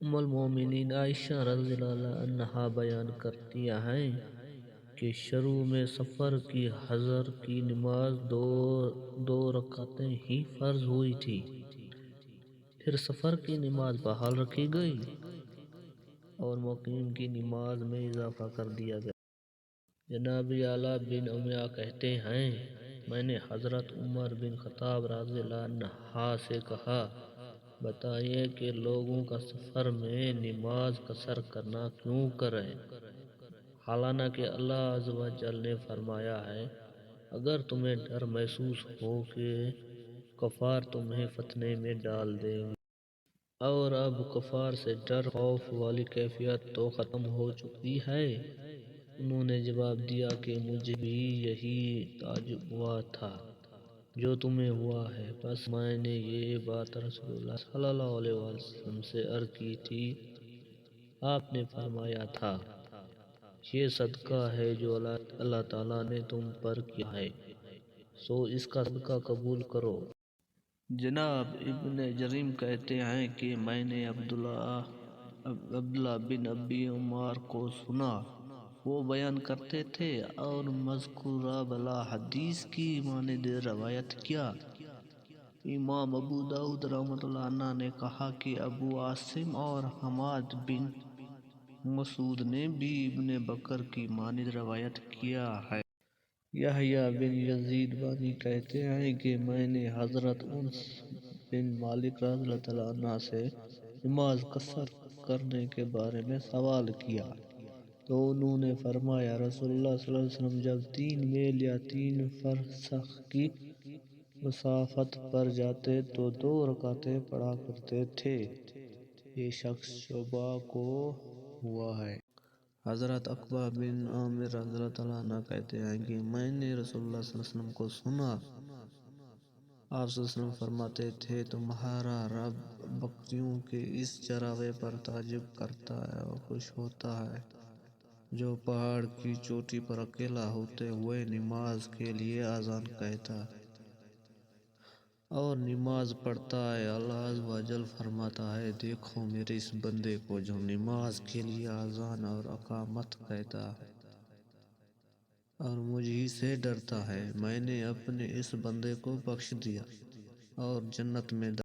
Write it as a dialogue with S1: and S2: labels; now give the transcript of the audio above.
S1: المومنین عائشہ رضی اللہ عنہا بیان کرتی ہیں کہ شروع میں سفر کی حضر کی نماز دو رکعتیں ہی فرض ہوئی تھی، پھر سفر کی نماز بحال رکھی گئی اور مقیم کی نماز میں اضافہ کر دیا گیا۔ جناب اعلیٰ بن امیہ کہتے ہیں، میں نے حضرت عمر بن خطاب رضی اللہ عنہ سے کہا، بتائیے کہ لوگوں کا سفر میں نماز قصر کرنا کیوں کریں، حالانکہ اللہ عز و جل نے فرمایا ہے، اگر تمہیں ڈر محسوس ہو کہ کفار تمہیں فتنے میں ڈال دیں گے۔ اور اب کفار سے ڈر خوف والی کیفیت تو ختم ہو چکی ہے۔ انہوں نے جواب دیا کہ مجھے بھی یہی تعجب ہوا تھا جو تمہیں ہوا ہے، بس میں نے یہ بات رسول اللہ صلی اللہ علیہ وسلم سے عرض کی تھی۔ آپ نے فرمایا تھا، یہ صدقہ ہے جو اللہ تعالیٰ نے تم پر کیا ہے، سو اس کا صدقہ قبول کرو۔ جناب ابن جریم کہتے ہیں کہ میں نے عبداللہ بن ابی عمار کو سنا، وہ بیان کرتے تھے اور مذکورہ بلا حدیث کی مانند روایت کیا۔ امام ابو داؤد رحمۃ اللہ عنہ نے کہا کہ ابو عاصم اور حماد بن مسعود نے بھی ابن بکر کی مانند روایت کیا ہے۔ یحییٰ بن یزید بانی کہتے ہیں کہ میں نے حضرت انس بن مالک رضی اللہ عنہ سے نماز قصر کرنے کے بارے میں سوال کیا تو انہوں نے فرمایا، رسول اللہ صلی اللہ علیہ وسلم جب 3 میل یا 3 فرسخ کی مسافت پر جاتے تو 2 رکعتیں پڑھا کرتے تھے۔ یہ شخص شعبہ کو ہوا ہے۔ حضرت عقبہ بن عامر رضی اللہ عنہ کہتے ہیں کہ میں نے رسول اللہ صلی اللہ علیہ وسلم کو سنا، آپ صلی اللہ علیہ وسلم فرماتے تھے، تمہارا رب بکریوں کے اس چراغے پر تعجب کرتا ہے اور خوش ہوتا ہے جو پہاڑ کی چوٹی پر اکیلا ہوتے ہوئے نماز کے لیے اذان کہتا ہے اور نماز پڑھتا ہے۔ اللہ عز و جل فرماتا ہے، دیکھو میرے اس بندے کو جو نماز کے لیے اذان اور اقامت کہتا ہے اور مجھ ہی سے ڈرتا ہے، میں نے اپنے اس بندے کو بخش دیا اور جنت میں